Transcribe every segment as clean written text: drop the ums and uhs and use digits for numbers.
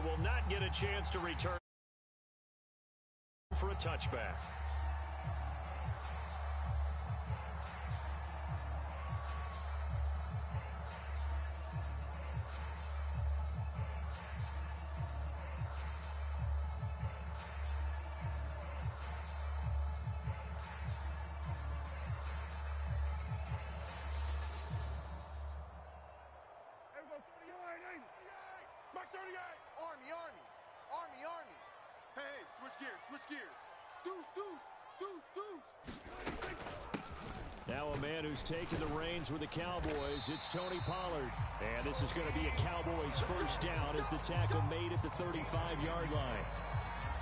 and will not get a chance to return for a touchback. Now a man who's taken the reins with the Cowboys, it's Tony Pollard. And this is going to be a Cowboys first down as the tackle made at the 35-yard line.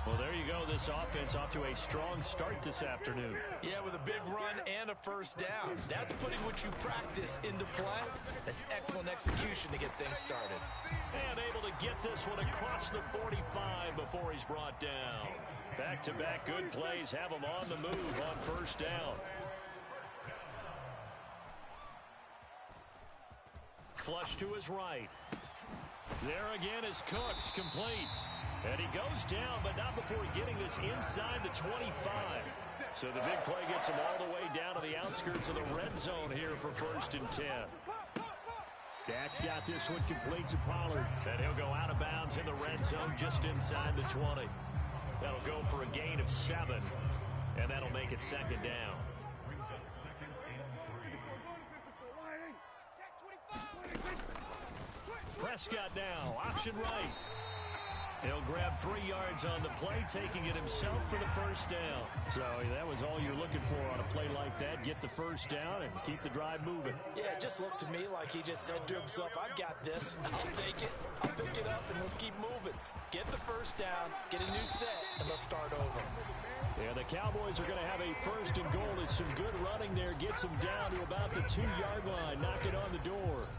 Well, there you go. This offense off to a strong start this afternoon. Yeah, with a big run and a first down. That's putting what you practice into play. That's excellent execution to get things started. And able to get this one across the 45 before he's brought down. Back-to-back good plays have him on the move on first down. Flush to his right. There again is Cooks, complete. And he goes down, but not before getting this inside the 25. So the big play gets him all the way down to the outskirts of the red zone here for 1st and 10. That's got this one complete to Pollard. And he'll go out of bounds in the red zone just inside the 20. That'll go for a gain of 7. And that'll make it 2nd down. Prescott now, option right. He'll grab 3 yards on the play, taking it himself for the first down. So that was all you're looking for on a play like that. Get the first down and keep the drive moving. Yeah, it just looked to me like he just said to himself, I've got this. I'll take it. I'll pick it up, and let's keep moving. Get the first down, get a new set, and let's start over. Yeah, the Cowboys are going to have a 1st and goal. It's some good running there. Gets them down to about the 2-yard line. Knock it on the door.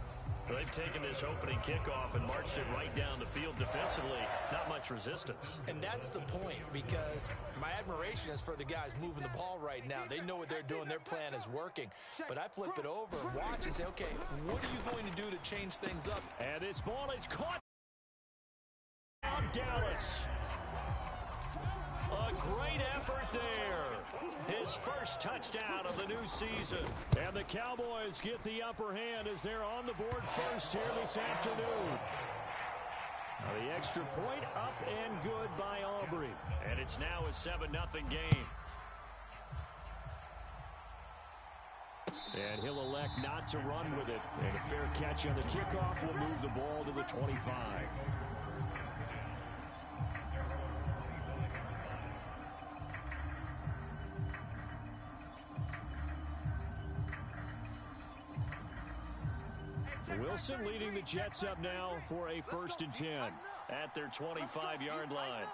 They've taken this opening kickoff and marched it right down the field defensively. Not much resistance. And that's the point, because my admiration is for the guys moving the ball right now. They know what they're doing. Their plan is working. But I flip it over and watch and say, okay, what are you going to do to change things up? And this ball is caught. Dallas. A great effort there. His first touchdown of the new season. And the Cowboys get the upper hand as they're on the board first here this afternoon. Now the extra point up and good by Aubrey. And it's now a 7-0 game. And he'll elect not to run with it. And a fair catch on the kickoff will move the ball to the 25. Wilson leading the Jets up now for a 1st and 10 at their 25-yard line.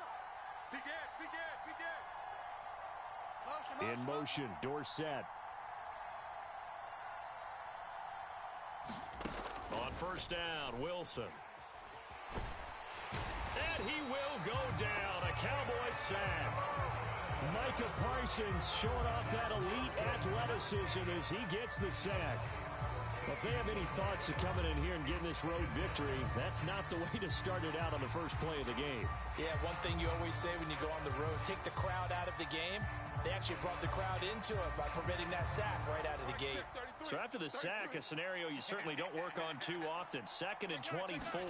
In motion, Dorsett. On first down, Wilson. And he will go down. A Cowboys sack. Micah Parsons showing off that elite athleticism as he gets the sack. Well, if they have any thoughts of coming in here and getting this road victory, that's not the way to start it out on the first play of the game. Yeah, one thing you always say when you go on the road, take the crowd out of the game. They actually brought the crowd into it by permitting that sack right out of the gate. So after the sack, a scenario you certainly don't work on too often. 2nd and 24.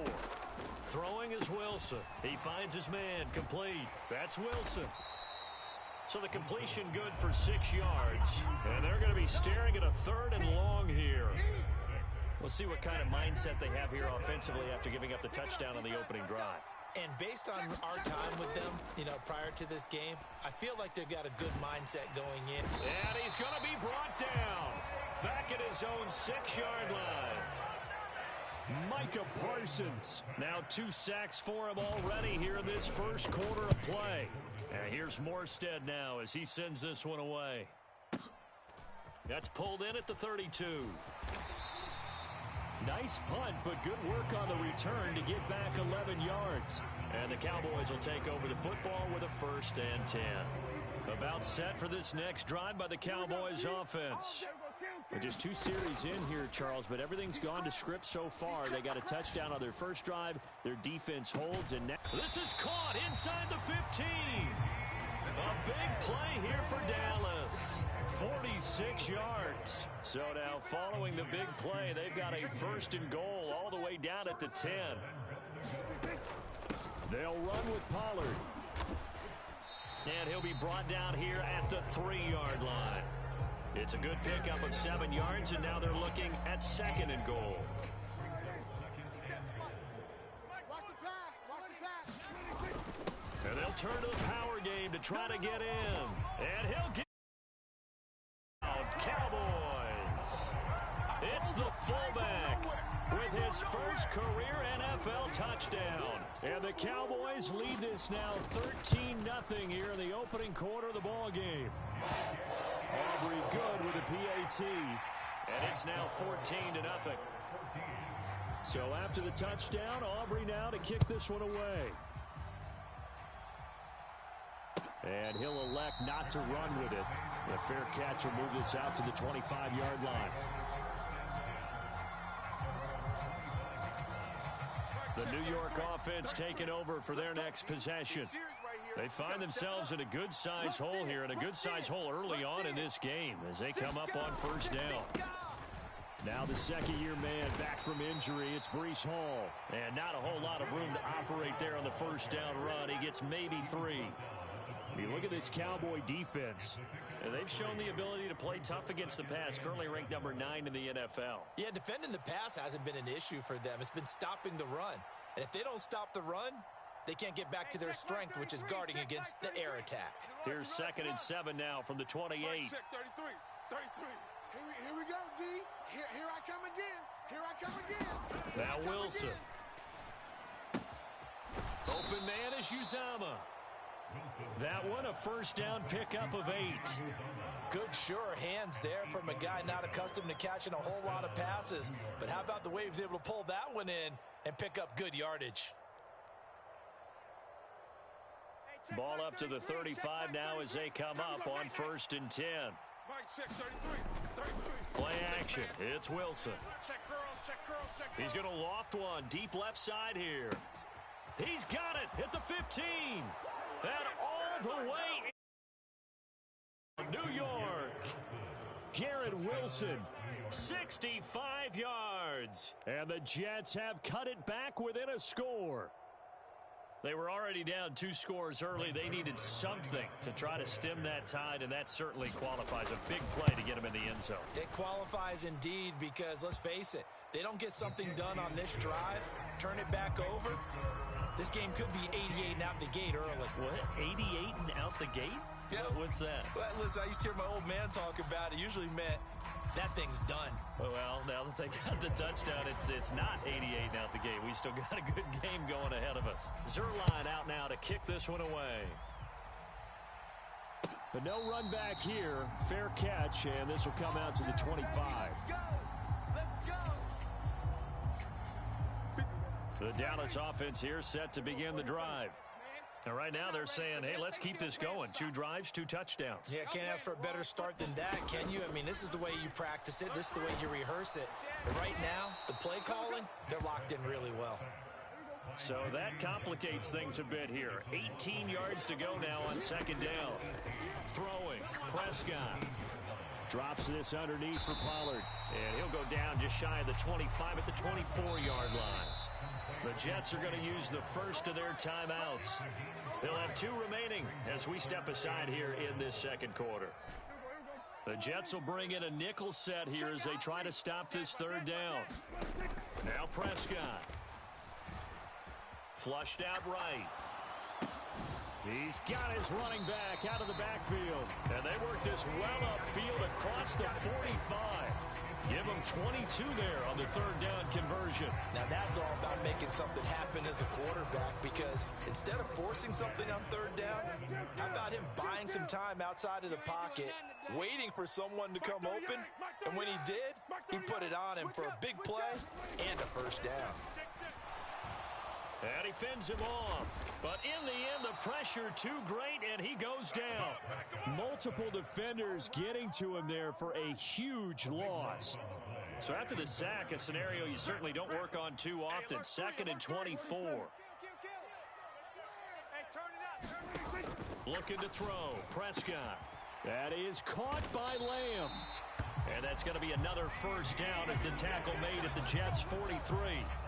Throwing is Wilson. He finds his man, complete. That's Wilson. So the completion good for 6 yards. And they're going to be staring at a 3rd and long here. We'll see what kind of mindset they have here offensively after giving up the touchdown on the opening drive. And based on our time with them, prior to this game, I feel like they've got a good mindset going in. And he's going to be brought down back at his own 6-yard line. Micah Parsons. Now 2 sacks for him already here in this first quarter of play. And here's Morstead now as he sends this one away. That's pulled in at the 32. Nice punt, but good work on the return to get back 11 yards. And the Cowboys will take over the football with a 1st and 10. About set for this next drive by the Cowboys offense. Just 2 series in here, Charles, but everything's gone to script so far. They got a touchdown on their first drive. Their defense holds, and now this is caught inside the 15. A big play here for Dallas. 46 yards. So now following the big play, they've got a 1st and goal all the way down at the 10. They'll run with Pollard. And he'll be brought down here at the 3-yard line. It's a good pickup of 7 yards, and now they're looking at 2nd and goal. And they'll turn to the power game to try to get in. And he'll get out. Cowboys. It's the fullback with his first career NFL touchdown. And the Cowboys lead this now 13-0 here in the opening quarter of the ball game. Aubrey good with a PAT. And it's now 14-0. So after the touchdown, Aubrey now to kick this one away. And he'll elect not to run with it. A fair catch will move this out to the 25-yard line. The New York offense taking over for their next possession. They find themselves in a good-sized hole here, and a good-sized hole early on in this game as they come up on 1st down. Now the 2nd-year man back from injury. It's Breece Hall. And not a whole lot of room to operate there on the 1st down run. He gets maybe 3. You look at this Cowboy defense. And they've shown the ability to play tough against the pass, currently ranked number 9 in the NFL. Yeah, defending the pass hasn't been an issue for them. It's been stopping the run. And if they don't stop the run, they can't get back to their strength, which is guarding against the air attack. Here's 2nd and 7 now from the 28. 33. Here we go, D. Here I come again. Here I come again. Now Wilson. Open man is Uzama. That one a 1st down pickup of 8. Good, sure hands there from a guy not accustomed to catching a whole lot of passes. But how about the way he was able to pull that one in and pick up good yardage? Ball up to the 35 now as they come up on 1st and 10. Play action. It's Wilson. He's going to loft one deep left side here. He's got it at the 15. And all the way New York. Garrett Wilson. 65 yards. And the Jets have cut it back within a score. They were already down 2 scores early. They needed something to try to stem that tide, and that certainly qualifies. A big play to get them in the end zone. It qualifies indeed because, let's face it, they don't get something done on this drive, turn it back over, this game could be 88 and out the gate early. What? 88 and out the gate? Yeah. What's that? Well, listen, I used to hear my old man talk about it. Usually meant that thing's done. Well, now that they got the touchdown, it's not 88 and out the gate. We still got a good game going ahead of us. Zuerlein out now to kick this one away. But no run back here. Fair catch, and this will come out to the 25. Let's go. The Dallas offense here set to begin the drive. And right now they're saying, hey, let's keep this going. 2 drives, 2 touchdowns. Yeah, can't ask for a better start than that, can you? I mean, this is the way you practice it. This is the way you rehearse it. But right now, the play calling, they're locked in really well. So that complicates things a bit here. 18 yards to go now on 2nd down. Throwing, Prescott. Drops this underneath for Pollard. And he'll go down just shy of the 25 at the 24-yard line. The Jets are going to use the first of their timeouts. They'll have 2 remaining as we step aside here in this 2nd quarter. The Jets will bring in a nickel set here as they try to stop this 3rd down. Now Prescott. Flushed out right. He's got his running back out of the backfield. And they work this well upfield across the 45. Give them 22 there on the 3rd down conversion. Now that's all about making something happen as a quarterback, because instead of forcing something on 3rd down, how about him buying some time outside of the pocket, waiting for someone to come open, and when he did, he put it on him for a big play and a 1st down. And he fends him off. But in the end, the pressure too great, and he goes down. Multiple defenders getting to him there for a huge loss. So after the sack, a scenario you certainly don't work on too often. 2nd and 24. Looking to throw. Prescott. That is caught by Lamb. And that's going to be another first down as the tackle made at the Jets' 43.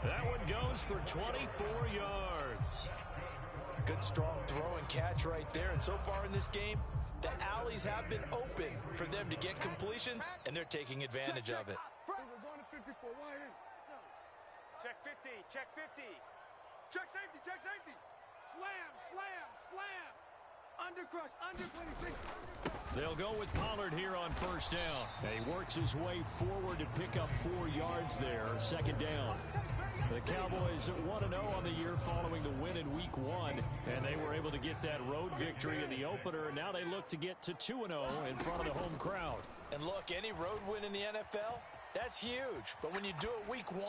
That one goes for 24 yards. Good, strong throw and catch right there. And so far in this game, the alleys have been open for them to get completions, and they're taking advantage of it. Check 50, check 50. Check safety, check safety. Slam, slam, slam. Under crush, under 26. They'll go with Pollard here on first down. And he works his way forward to pick up 4 yards there. 2nd down. The Cowboys 1-0 on the year following the win in Week 1. And they were able to get that road victory in the opener. Now they look to get to 2-0 in front of the home crowd. And look, any road win in the NFL, that's huge. But when you do it Week 1,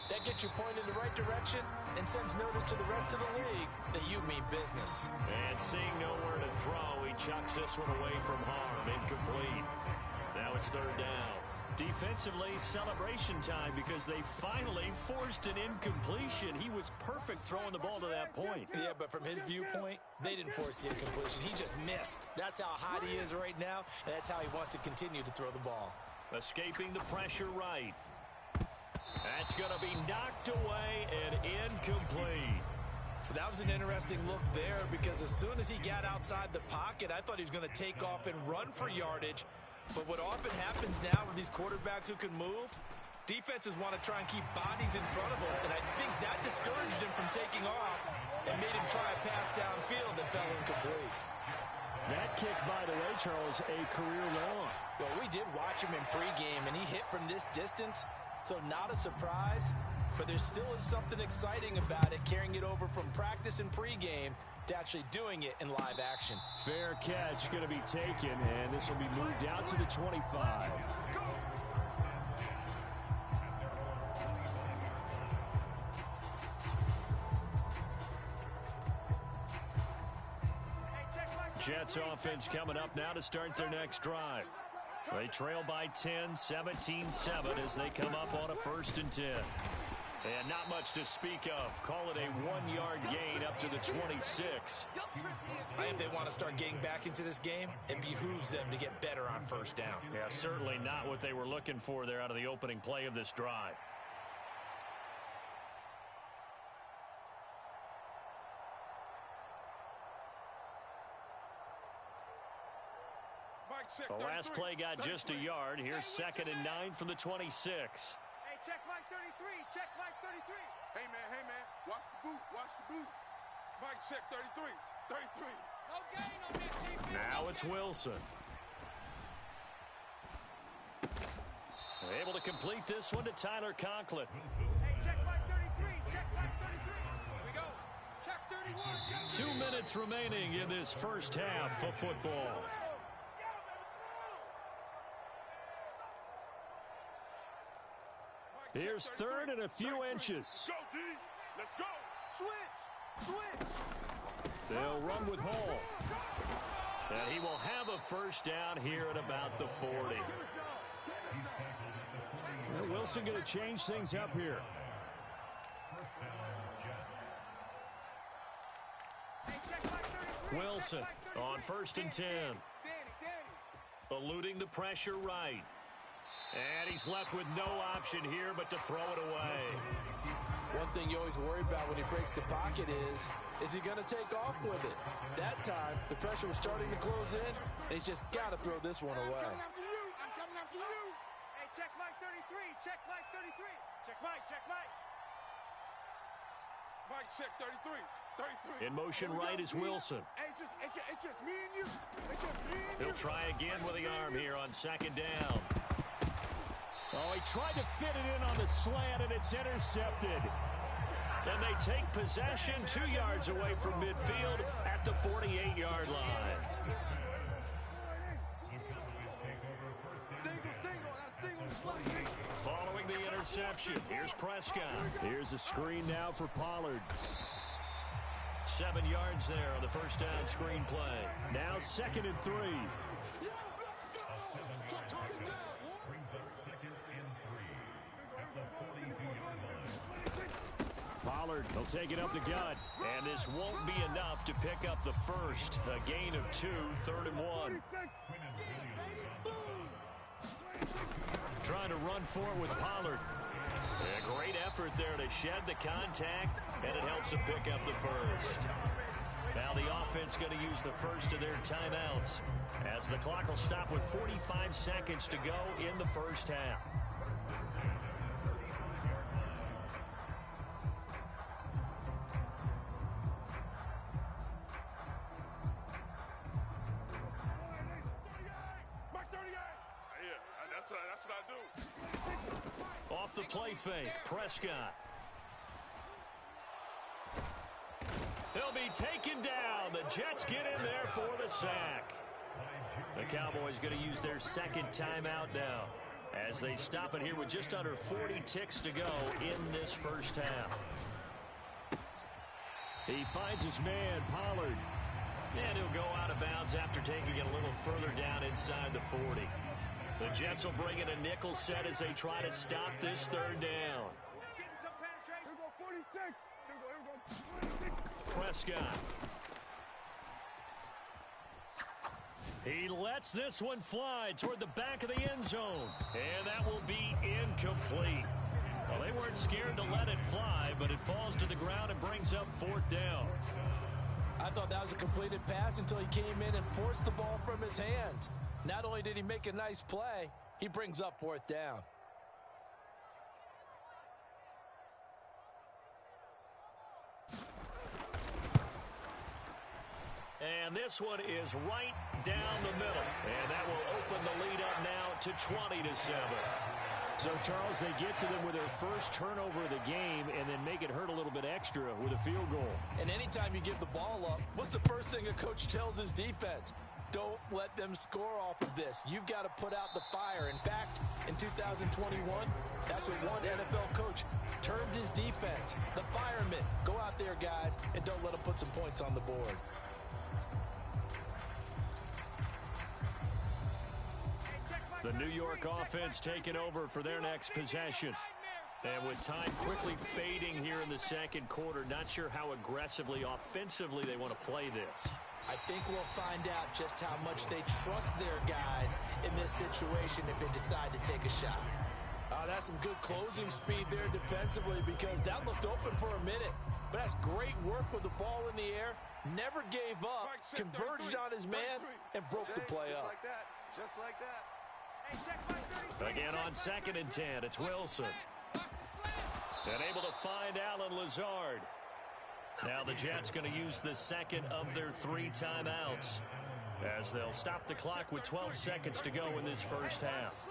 that gets you pointed in the right direction and sends notice to the rest of the league that you mean business. And seeing nowhere to throw, he chucks this one away from harm. Incomplete. Now it's 3rd down. Defensively, celebration time because they finally forced an incompletion. He was perfect throwing the ball to that point. Yeah, but from his viewpoint, they didn't force the incompletion. He just missed. That's how hot he is right now, and that's how he wants to continue to throw the ball. Escaping the pressure right. That's going to be knocked away and incomplete. That was an interesting look there because as soon as he got outside the pocket, I thought he was going to take off and run for yardage. But what often happens now with these quarterbacks who can move, defenses want to try and keep bodies in front of them, and I think that discouraged him from taking off and made him try a pass downfield that fell incomplete. That kick, by the way, Charles, a career long. Well, we did watch him in pregame, and he hit from this distance, so not a surprise. But there still is something exciting about it, carrying it over from practice and pregame to actually doing it in live action. Fair catch going to be taken, and this will be moved out to the 25. Jets offense coming up now to start their next drive. They trail by 10, 17-7 as they come up on a 1st and 10. And not much to speak of. Call it a 1-yard gain up to the 26. I think they want to start getting back into this game. It behooves them to get better on first down. Yeah, certainly not what they were looking for there out of the opening play of this drive. The last play got just a yard. Here's 2nd and 9 from the 26. Hey, check Mike 33. Check Mike 33. Hey, man. Watch the boot. Watch the boot. Mike, check 33. 33. No gain on this defense. Now it's Wilson. Able to complete this one to Tyler Conklin. Hey, check Mike 33. Check Mike 33. Here we go. Check 31. Check 2 minutes remaining in this first half of football. Here's 3rd and a few inches. Go, D. Let's go. Switch. They'll run with Hall. And he will have a first down here at about the 40. And Wilson going to change things up here. Wilson on 1st and 10. Eluding the pressure right. And he's left with no option here but to throw it away. One thing you always worry about when he breaks the pocket is he going to take off with it? That time, the pressure was starting to close in, and he's just got to throw this one away. I'm coming after you. Hey, check Mike 33. Check Mike 33. Check Mike. Mike, check 33. 33. In motion right is Wilson. Hey, it's just me and you. It's just me and you. He'll try again with the arm here on 2nd down. Oh, he tried to fit it in on the slant, and it's intercepted. And they take possession 2 yards away from midfield at the 48-yard line. Following the interception. reception. Here's Prescott. Here's a screen now for Pollard. 7 yards there on the first down screen play. Now 2nd and 3. Pollard will take it up the gut. And this won't be enough to pick up the first. A gain of 2, 3rd and 1. Trying to run for it with Pollard. A great effort there to shed the contact, and it helps him pick up the first. Now the offense going to use the first of their timeouts, as the clock will stop with 45 seconds to go in the first half. That's what I do. Off the play fake, Prescott. He'll be taken down. The Jets get in there for the sack. The Cowboys going to use their 2nd timeout now, as they stop it here with just under 40 ticks to go in this first half. He finds his man, Pollard. And he'll go out of bounds after taking it a little further down inside the 40. The Jets will bring in a nickel set as they try to stop this 3rd down. Prescott. He lets this one fly toward the back of the end zone. And that will be incomplete. Well, they weren't scared to let it fly, but it falls to the ground and brings up 4th down. I thought that was a completed pass until he came in and forced the ball from his hands. Not only did he make a nice play, he brings up 4th down. And this one is right down the middle. And that will open the lead up now to 20-7. So, Charles, they get to them with their first turnover of the game and then make it hurt a little bit extra with a field goal. And anytime you give the ball up, what's the first thing a coach tells his defense? Don't let them score off of this. You've got to put out the fire. In fact, in 2021, that's what one NFL coach termed his defense. The firemen. Go out there, guys, and don't let them put some points on the board. The New York offense taking over for their next possession. And with time quickly fading here in the 2nd quarter, not sure how aggressively, offensively they want to play this. I think we'll find out just how much they trust their guys in this situation if they decide to take a shot. That's some good closing speed there defensively, because that looked open for a minute. But that's great work with the ball in the air. Never gave up, converged on his man, and broke the play up. Just like that. Again on 2nd and 10, it's Wilson. And able to find Alan Lazard. Now the Jets going to use the 2nd of their 3 timeouts, as they'll stop the clock with 12 seconds to go in this first half.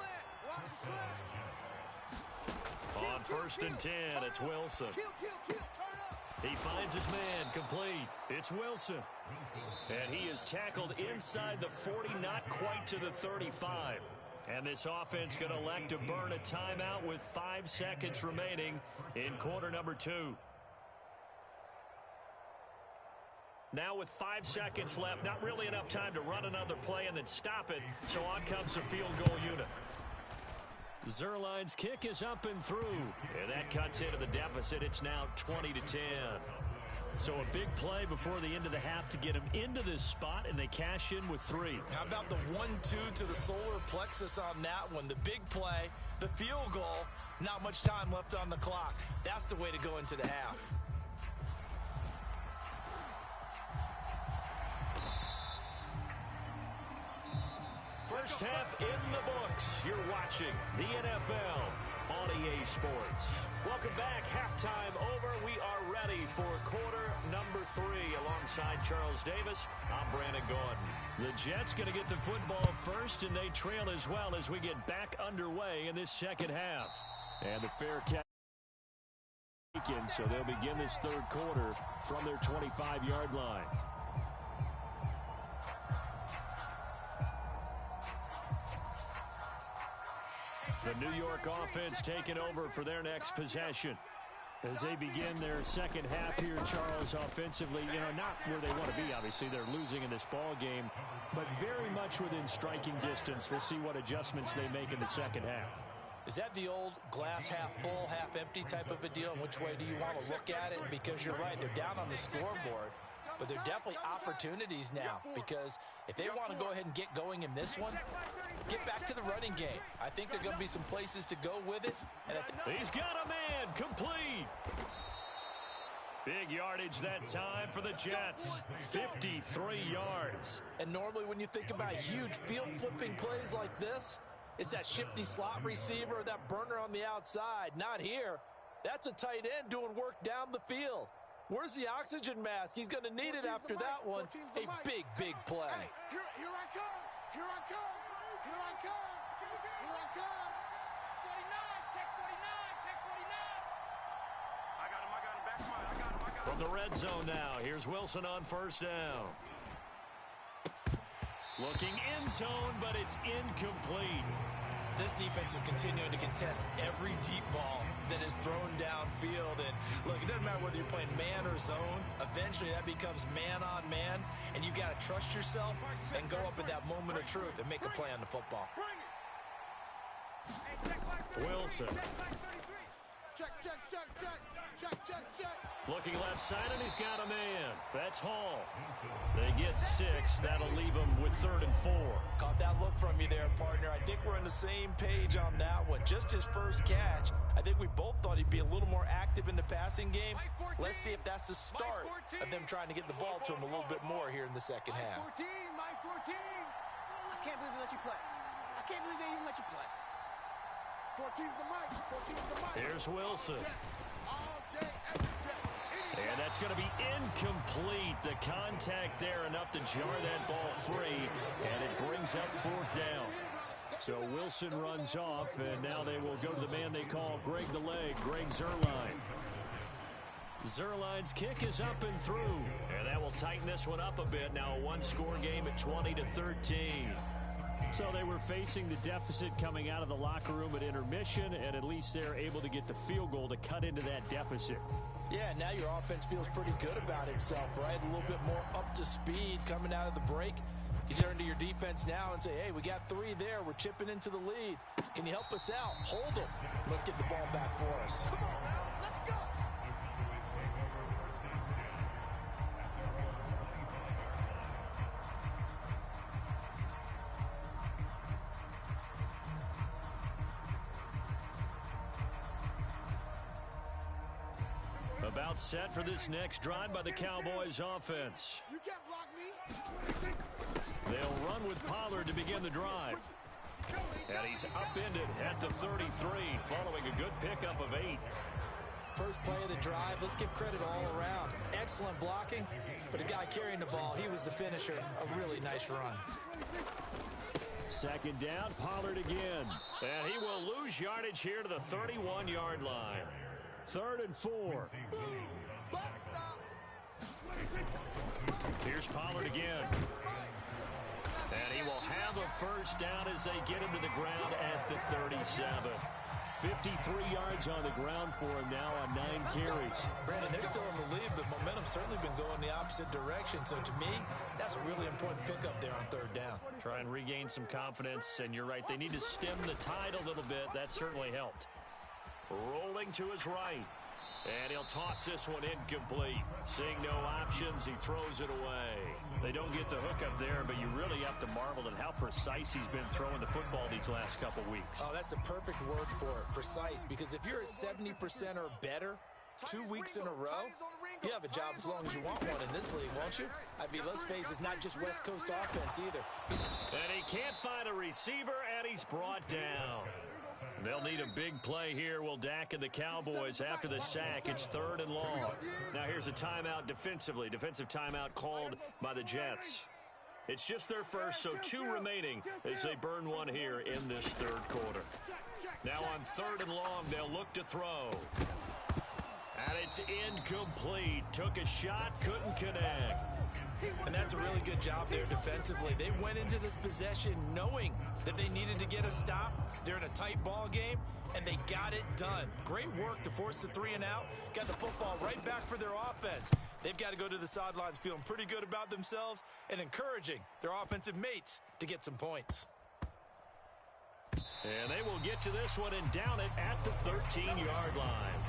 On 1st and 10, it's Wilson. He finds his man, complete. It's Wilson. And he is tackled inside the 40, not quite to the 35. And this offense going to elect to burn a timeout with 5 seconds remaining in quarter number 2. Now with 5 seconds left, not really enough time to run another play and then stop it. So on comes the field goal unit. Zerline's kick is up and through. And that cuts into the deficit. It's now 20-10. So a big play before the end of the half to get him into this spot, and they cash in with 3. How about the 1-2 to the solar plexus on that one? The big play, the field goal, not much time left on the clock. That's the way to go into the half. First half in the books. You're watching the NFL on EA Sports. Welcome back. Halftime over. We are ready for quarter number 3. Alongside Charles Davis, I'm Brandon Gordon. The Jets going to get the football first, and they trail as well as we get back underway in this second half. And the fair catch. So they'll begin this 3rd quarter from their 25-yard line. The New York offense taking over for their next possession. As they begin their second half here, Charles, offensively, not where they want to be, obviously. They're losing in this ball game, but very much within striking distance. We'll see what adjustments they make in the second half. Is that the old glass half full, half empty type of a deal? And which way do you want to look at it? Because you're right, they're down on the scoreboard, but there are definitely opportunities now, because if they want to go ahead and get going in this one, get back to the running game. I think there are going to be some places to go with it. And he's got a man, complete. Big yardage that time for the Jets, 53 yards. And normally when you think about huge field flipping plays like this, it's that shifty slot receiver or that burner on the outside. Not here. That's a tight end doing work down the field. Where's the oxygen mask? He's going to need it after that one. A big, big play. Hey, here I come. Here I come. Here I come. Here I come. 49, check 49, check 49. I got him, back smile. I got him. From the red zone now, here's Wilson on first down. Looking in zone, but it's incomplete. This defense is continuing to contest every deep ball that is thrown downfield. And look, it doesn't matter whether you're playing man or zone. Eventually that becomes man on man, and you got to trust yourself and go up at that moment of truth and make a play on the football. Wilson. Check. Looking left side, and he's got a man. That's Hall. They get 6. That'll leave them with 3rd and 4. Caught that look from you there, partner. I think we're on the same page on that one. Just his first catch. I think we both thought he'd be a little more active in the passing game. Let's see if that's the start of them trying to get the ball to him a little bit more here in the second half. Mike 14. I can't believe they let you play. I can't believe they even let you play. 14's the mic. 14's the mic. Here's Wilson. All day, every day. And that's going to be incomplete. The contact there enough to jar that ball free, and it brings up 4th down. So Wilson runs off, and now they will go to the man they call Greg the Leg, Greg Zuerlein. Zuerlein's kick is up and through, and that will tighten this one up a bit. Now a one-score game at 20-13. So they were facing the deficit coming out of the locker room at intermission, and at least they're able to get the field goal to cut into that deficit. Yeah, now your offense feels pretty good about itself, right? A little bit more up to speed coming out of the break. You turn to your defense now and say, hey, we got 3 there. We're chipping into the lead. Can you help us out? Hold them. Let's get the ball back for us. Come on now, let's go. About set for this next drive by the Cowboys offense. You can't block me. They'll run with Pollard to begin the drive. And he's upended at the 33, following a good pickup of 8. First play of the drive, let's give credit all around. Excellent blocking, but the guy carrying the ball, he was the finisher. A really nice run. Second down, Pollard again. And he will lose yardage here to the 31-yard line. 3rd and 4. Here's Pollard again. And he will have a first down as they get him to the ground at the 37. 53 yards on the ground for him now on 9 carries. Brandon, they're still in the lead, but momentum's certainly been going the opposite direction. So to me, that's a really important pickup there on 3rd down. Try and regain some confidence, and you're right. They need to stem the tide a little bit. That certainly helped. Rolling to his right. And he'll toss this one incomplete. Seeing no options, he throws it away. They don't get the hook up there, but you really have to marvel at how precise he's been throwing the football these last couple weeks. Oh, that's the perfect word for it, precise. Because if you're at 70% or better 2 weeks in a row, you have a job as long as you want one in this league, won't you? I mean, let's face it, it's not just West Coast offense either. And he can't find a receiver, and he's brought down. They'll need a big play here, will Dak and the Cowboys after the sack. It's 3rd and long. Now here's a timeout defensively. Defensive timeout called by the Jets. It's just their first, so 2 remaining as they burn one here in this 3rd quarter. Now on 3rd and long, they'll look to throw. And it's incomplete. Took a shot, couldn't connect. And that's a really good job there defensively. They went into this possession knowing that they needed to get a stop. They're in a tight ball game, and they got it done. Great work to force the 3 and out. Got the football right back for their offense. They've got to go to the sidelines feeling pretty good about themselves and encouraging their offensive mates to get some points. And they will get to this one and down it at the 13-yard line.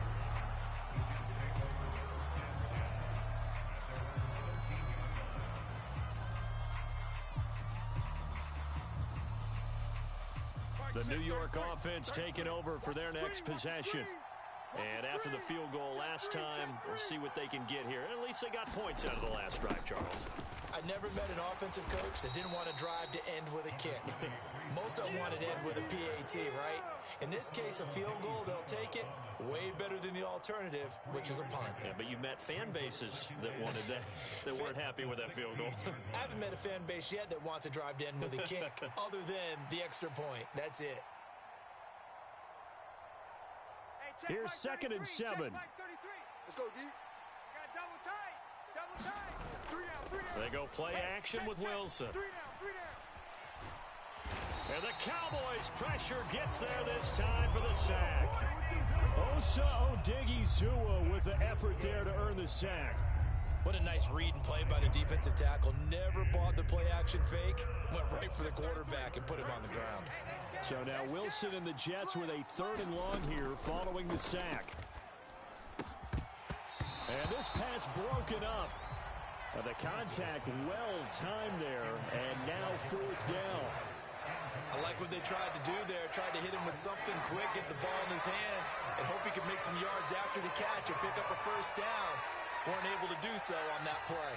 The New York offense taking over for their next possession. And after the field goal last time, we'll see what they can get here. At least they got points out of the last drive, Charles. I never met an offensive coach that didn't want to drive to end with a kick. Most of them wanted to end with a PAT, right? In this case, a field goal, they'll take it. Way better than the alternative, which is a punt. Yeah, but you met fan bases that wanted that, that weren't happy with that field goal. I haven't met a fan base yet that wants to drive to end with a kick, other than the extra point. That's it. Here's 2nd and 7. Let's go, D. Got double tight. Double tight. 3 down. They go play action with Wilson. 3 down. And the Cowboys pressure gets there this time for the sack. Osa Odighizuwa with the effort there to earn the sack. What a nice read and play by the defensive tackle. Never bought the play-action fake. Went right for the quarterback and put him on the ground. So now Wilson and the Jets with a 3rd and long here following the sack. And this pass broken up. The contact well timed there, and now 4th down. I like what they tried to do there. Tried to hit him with something quick, get the ball in his hands, and hope he could make some yards after the catch and pick up a 1st down. Weren't able to do so on that play.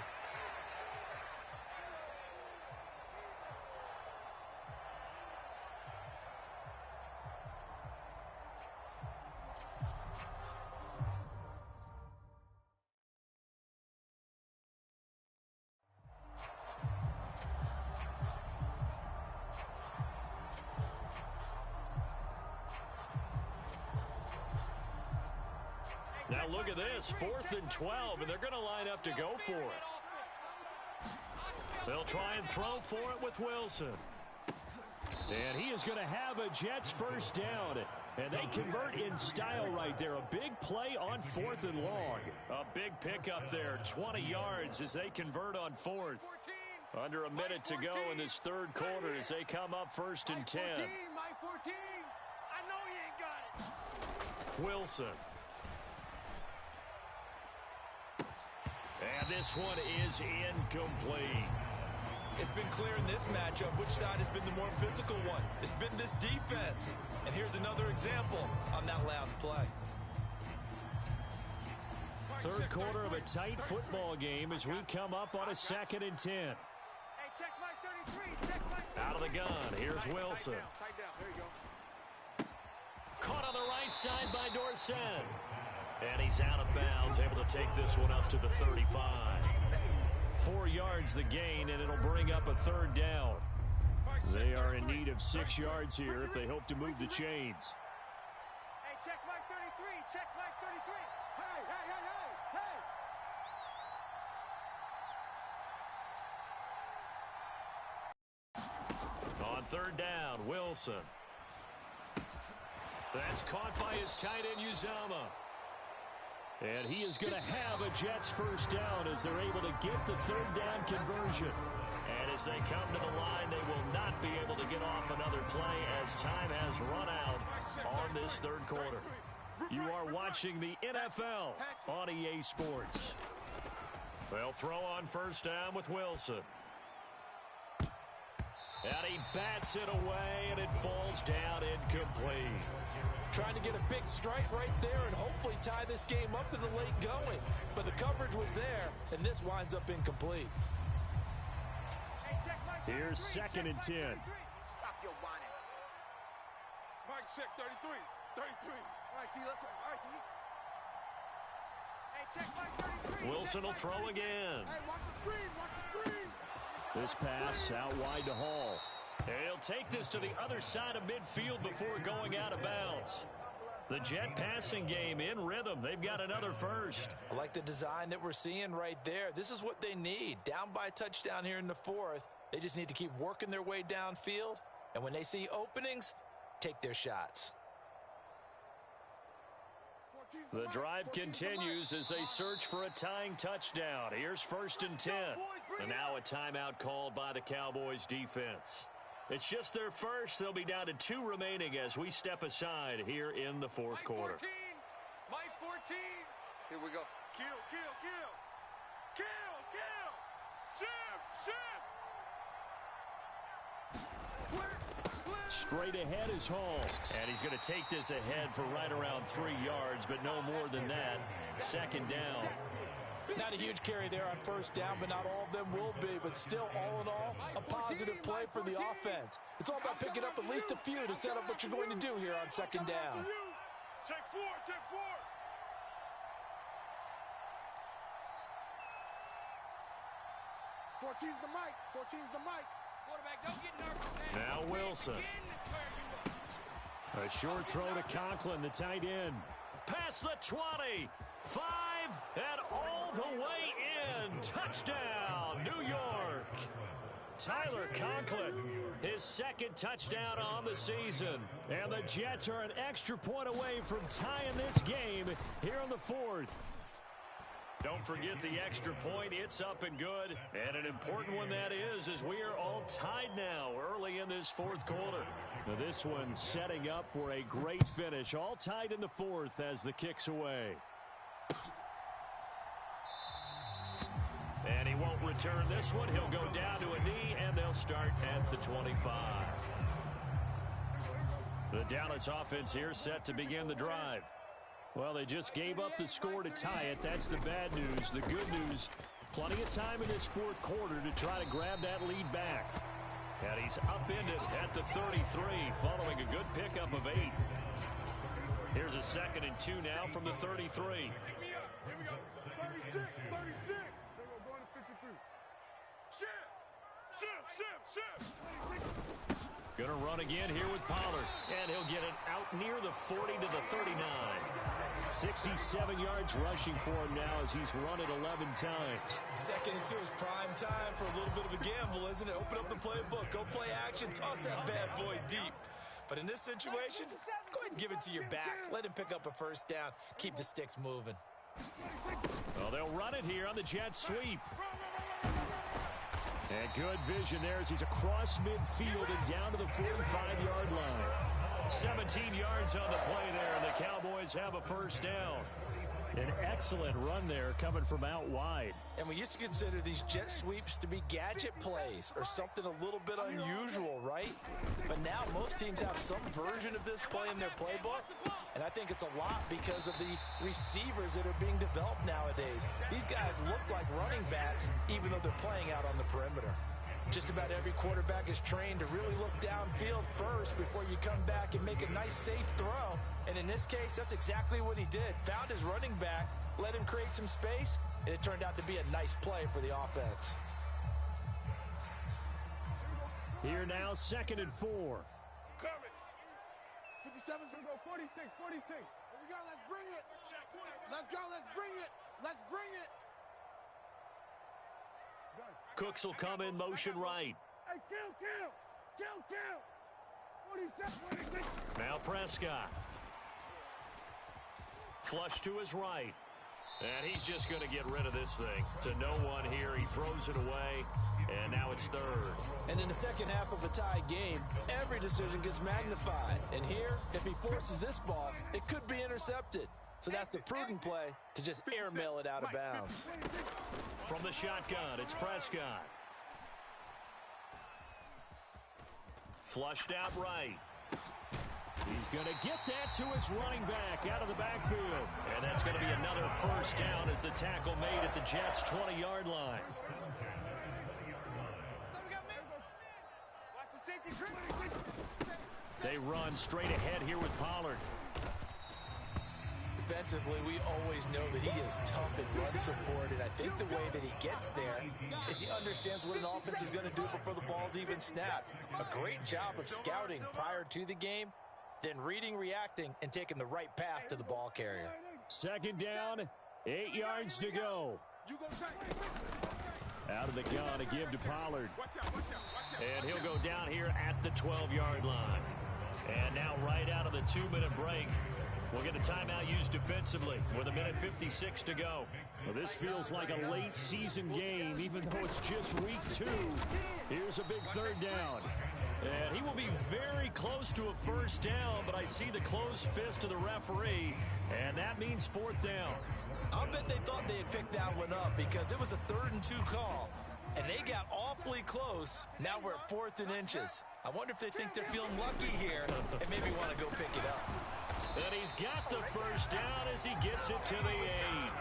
Now look at this, 4th and 12, and they're going to line up to go for it. They'll try and throw for it with Wilson. And he is going to have a Jets 1st down. And they convert in style right there. A big play on 4th and long. A big pickup there, 20 yards as they convert on 4th. Under a minute to go in this 3rd quarter as they come up 1st and 10. Mike 14. I know you ain't got it. Wilson. And this one is incomplete. It's been clear in this matchup which side has been the more physical one. It's been this defense. And here's another example on that last play. 3rd quarter of a tight football game as we come up on a 2nd and 10. Hey, check Mike 33. Check Mike 33. Out of the gun, here's Wilson. Tight down. There you go. Caught on the right side by Dorsett. And he's out of bounds, able to take this one up to the 35. 4 yards the gain, and it'll bring up a 3rd down. They are in need of 6 yards here if they hope to move the chains. Hey, check Mike 33. Check Mike 33. Hey, hey, hey, hey, hey. On 3rd down, Wilson. That's caught by his tight end, Uzomah. And he is going to have a Jets 1st down as they're able to get the 3rd down conversion. And as they come to the line, they will not be able to get off another play as time has run out on this 3rd quarter. You are watching the NFL on EA Sports. They'll throw on 1st down with Wilson. And he bats it away, and it falls down incomplete. Trying to get a big strike right there and hopefully tie this game up in the late going. But the coverage was there, and this winds up incomplete. Hey, check Mike 33. Here's 2nd and 10. Stop your whining. Mike, check 33. 33. All right, T, let's go. All right, T. Hey, check Mike 33. Wilson will throw again. Hey, watch the screen. Watch the screen. This pass out wide to Hall. He'll take this to the other side of midfield before going out of bounds. The Jet passing game in rhythm. They've got another first. I like the design that we're seeing right there. This is what they need. Down by a touchdown here in the fourth. They just need to keep working their way downfield. And when they see openings, take their shots. The drive continues as they search for a tying touchdown. Here's 1st and 10. And now a timeout called by the Cowboys defense. It's just their first. They'll be down to 2 remaining as we step aside here in the fourth quarter. Mike 14. Here we go. Kill, kill, kill. Kill, kill. Ship. Straight ahead is Hall. And he's going to take this ahead for right around 3 yards, but no more than that. 2nd down. Not a huge carry there on 1st down, but not all of them will be. But still, all in all, a positive play for the offense. It's all about picking up at least a few to set up what you're going to do here on 2nd down. Check 4, check 4. 14's the mic. 14's the mic. Quarterback, don't get nervous, man. Now Wilson. A short throw to Conklin, the tight end. Past the 20. 5 and all the way in. Touchdown, New York. Tyler Conklin, his 2nd touchdown on the season. And the Jets are an extra point away from tying this game here on the 4th. Don't forget the extra point. It's up and good. And an important one that is, as we are all tied now early in this 4th quarter. Now this one setting up for a great finish. All tied in the 4th as the kick's away. And he won't return this one. He'll go down to a knee, and they'll start at the 25. The Dallas offense here set to begin the drive. Well, they just gave up the score to tie it. That's the bad news. The good news, plenty of time in this 4th quarter to try to grab that lead back. And he's upended at the 33 following a good pickup of 8. Here's a 2nd and 2 now from the 33. Here we go. 36, 36. Going to 53. Shift. Gonna run again here with Pollard. And he'll get it out near the 40 to the 39. 67 yards rushing for him now as he's run it 11 times. 2nd and 2 is prime time for a little bit of a gamble, isn't it? Open up the playbook, go play action, toss that bad boy deep. But in this situation, go ahead and give it to your back. Let him pick up a 1st down. Keep the sticks moving. Well, they'll run it here on the jet sweep. And good vision there as he's across midfield and down to the 45-yard line. 17 yards on the play there, and the Cowboys have a 1st down. An excellent run there coming from out wide. And we used to consider these jet sweeps to be gadget plays or something a little bit unusual, right? But now most teams have some version of this play in their playbook. And I think it's a lot because of the receivers that are being developed nowadays. These guys look like running backs even though they're playing out on the perimeter. Just about every quarterback is trained to really look downfield first before you come back and make a nice, safe throw. And in this case, that's exactly what he did. Found his running back, let him create some space, and it turned out to be a nice play for the offense. Here now, 2nd and 4. Coming. 57's going to go 46, 46. Here we go. Let's bring it. Let's go. Let's bring it. Let's bring it. Cooks will come in motion right. Hey, kill. 47, 46. Now Prescott. Flush to his right. And he's just going to get rid of this thing. To no one here. He throws it away. And now it's 3rd. And in the 2nd half of a tie game, every decision gets magnified. And here, if he forces this ball, it could be intercepted. So that's the prudent play to just airmail it out of bounds. From the shotgun, it's Prescott. Flushed out right. He's going to get that to his running back out of the backfield. And that's going to be another 1st down as the tackle made at the Jets' 20-yard line. They run straight ahead here with Pollard. Defensively, we always know that he is tough in run support, and I think the way that he gets there is he understands what an offense is going to do before the ball's even snapped. A great job of scouting prior to the game, then reading, reacting, and taking the right path to the ball carrier. Second down, 8 yards to go. Out of the gun, a give to Pollard. And he'll go down here at the 12-yard line. And now right out of the 2-minute break, we'll get a timeout used defensively with 1:56 to go. Well, this feels like a late season game, even though it's just week 2. Here's a big third down. And he will be very close to a first down, but I see the closed fist of the referee, and that means 4th down. I'll bet they thought they had picked that one up because it was a 3rd and 2 call, and they got awfully close. Now we're at 4th and inches. I wonder if they think they're feeling lucky here and maybe want to go pick it up. And he's got the first down as he gets it to the 8.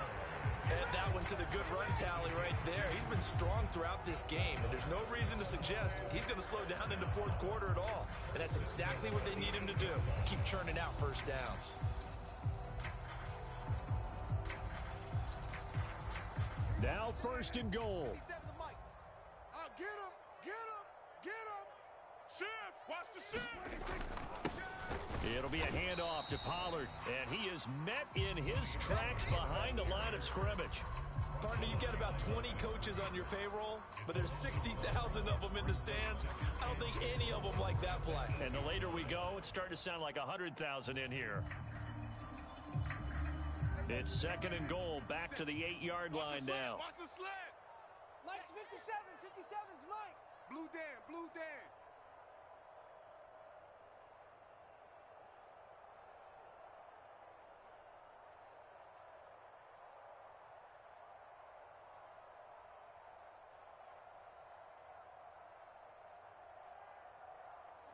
And that one to the good run tally right there. He's been strong throughout this game, and there's no reason to suggest he's going to slow down in the 4th quarter at all. And that's exactly what they need him to do. Keep churning out first downs. Now 1st and goal. Get him, get him, get him. Shift, watch the shift. It'll be a handoff to Pollard, and he is met in his tracks behind the line of scrimmage. Partner, you've got about 20 coaches on your payroll, but there's 60,000 of them in the stands. I don't think any of them like that play. And the later we go, it's starting to sound like 100,000 in here. It's 2nd and goal, back to the 8-yard line now. Watch the sled. Mike's 57. 57's Mike. Blue Dan, Blue Dan.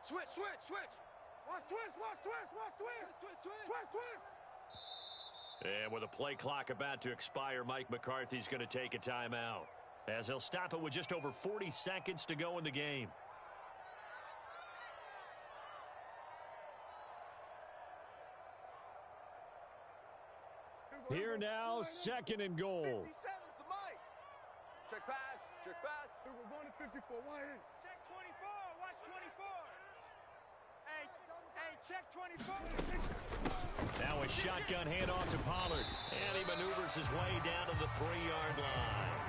Switch, switch, switch. Watch twist, watch twist, watch twist. Twist, twist. Twist, twist. And with a play clock about to expire, Mike McCarthy's going to take a timeout, as he'll stop it with just over 40 seconds to go in the game. Here now, 2nd and goal. 57's the mic. Check pass. Check pass. We're going to 54. Why in? Check 24. Watch 24. Hey, check 24. Now a shotgun handoff to Pollard, and he maneuvers his way down to the 3-yard line.